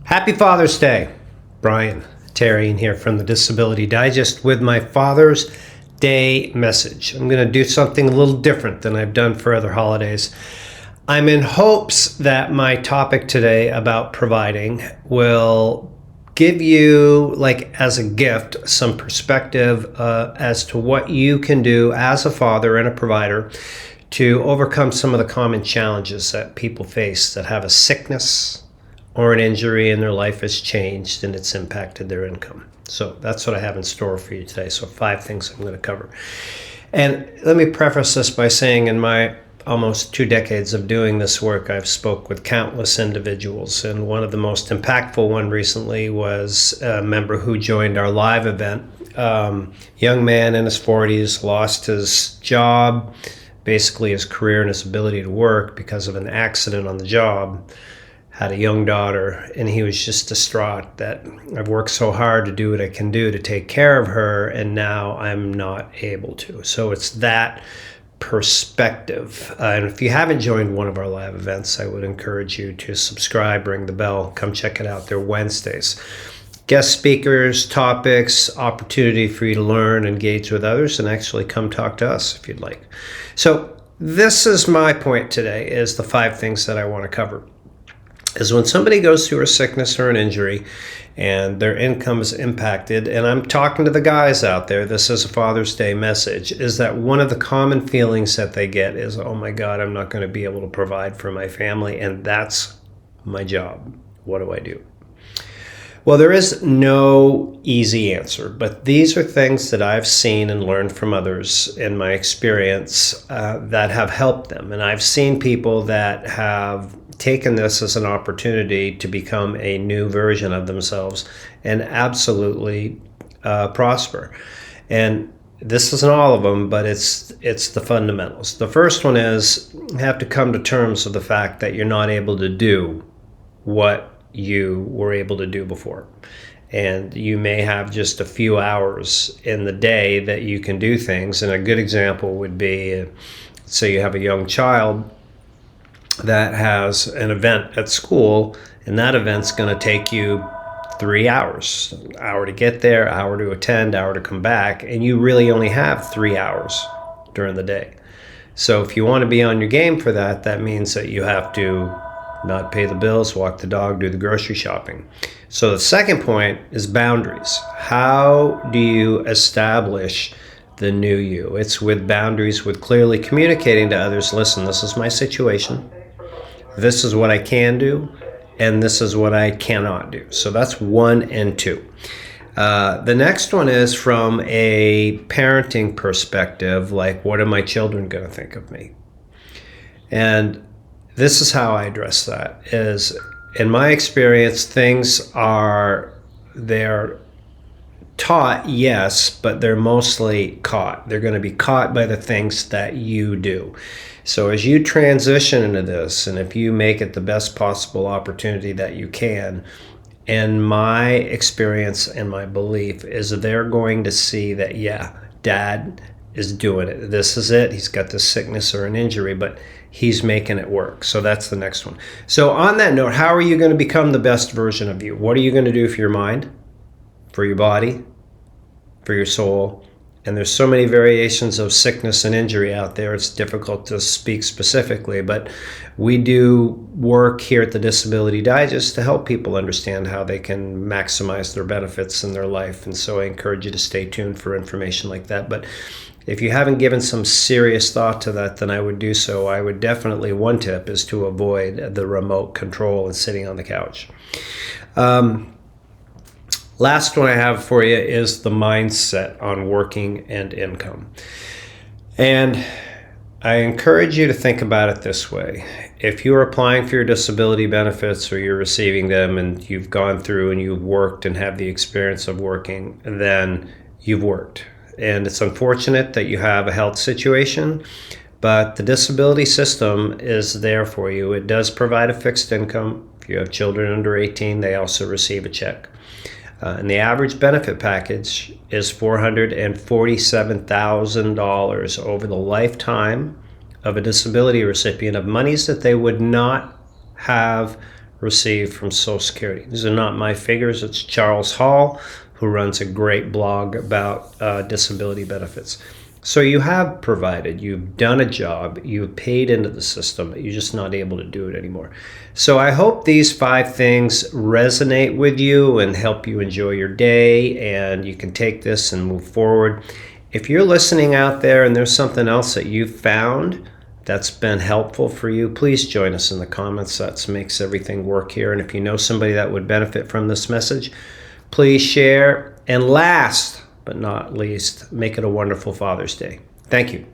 Happy Father's Day. Brian Tarian here from the Disability Digest with my Father's Day message. I'm going to do something a little different than I've done for other holidays. I'm in hopes that my topic today about providing will give you, like as a gift, some perspective as to what you can do as a father and a provider to overcome some of the common challenges that people face that have a sickness or an injury and their life has changed and it's impacted their income. So that's what I have in store for you today. So 5 things I'm going to cover. And let me preface this by saying in my almost 2 decades of doing this work, I've spoke with countless individuals. And one of the most impactful one recently was a member who joined our live event. Young man in his 40s, lost his job, basically his career and his ability to work because of an accident on the job. Had a young daughter, and he was just distraught that I've worked so hard to do what I can do to take care of her, and now I'm not able to. So it's that perspective. And if you haven't joined one of our live events, I would encourage you to subscribe, ring the bell, come check it out. They're Wednesdays. Guest speakers, topics, opportunity for you to learn, engage with others, and actually come talk to us if you'd like. So this is my point today, is the 5 things that I want to cover. Is when somebody goes through a sickness or an injury and their income is impacted, and I'm talking to the guys out there, this is a Father's Day message, is that one of the common feelings that they get is, oh my God, I'm not going to be able to provide for my family, and that's my job. What do I do? Well, there is no easy answer, but these are things that I've seen and learned from others in my experience that have helped them. And I've seen people that have taken this as an opportunity to become a new version of themselves and absolutely prosper. And this isn't all of them, but it's the fundamentals. The first one is you have to come to terms with the fact that you're not able to do what you were able to do before. And you may have just a few hours in the day that you can do things. And a good example would be, say you have a young child that has an event at school, and that event's going to take you 3 hours, an hour to get there, an hour to attend, an hour to come back, and you really only have 3 hours during the day. So if you want to be on your game for that, that means that you have to not pay the bills, walk the dog, do the grocery shopping. So the second point is boundaries. How do you establish the new you? It's with boundaries, with clearly communicating to others, listen, this is my situation. This is what I can do, and this is what I cannot do. So that's 1 and 2. The next one is from a parenting perspective, like what are my children going to think of me? And this is how I address that, is in my experience, they're taught, yes, but they're mostly caught. They're going to be caught by the things that you do. So as you transition into this, and if you make it the best possible opportunity that you can, in my experience and my belief is they're going to see that, yeah, Dad is doing it. This is it. He's got this sickness or an injury, but he's making it work. So that's the next one. So on that note, how are you going to become the best version of you? What are you going to do for your mind, for your body, for your soul? And there's so many variations of sickness and injury out there, it's difficult to speak specifically, but we do work here at the Disability Digest to help people understand how they can maximize their benefits in their life. And so I encourage you to stay tuned for information like that. But if you haven't given some serious thought to that, then I would do so. I would definitely, one tip is to avoid the remote control and sitting on the couch. Last one I have for you is the mindset on working and income. And I encourage you to think about it this way. If you're applying for your disability benefits or you're receiving them and you've gone through and you've worked and have the experience of working, then you've worked. And it's unfortunate that you have a health situation, but the disability system is there for you. It does provide a fixed income. If you have children under 18, they also receive a check. And the average benefit package is $447,000 over the lifetime of a disability recipient of monies that they would not have receive from Social Security. These are not my figures. It's Charles Hall, who runs a great blog about disability benefits. So you have provided, you've done a job, you've paid into the system, but you're just not able to do it anymore. So I hope these 5 things resonate with you and help you enjoy your day, and you can take this and move forward. If you're listening out there and there's something else that you've found that's been helpful for you, please join us in the comments. That makes everything work here. And if you know somebody that would benefit from this message, please share. And last but not least, make it a wonderful Father's Day. Thank you.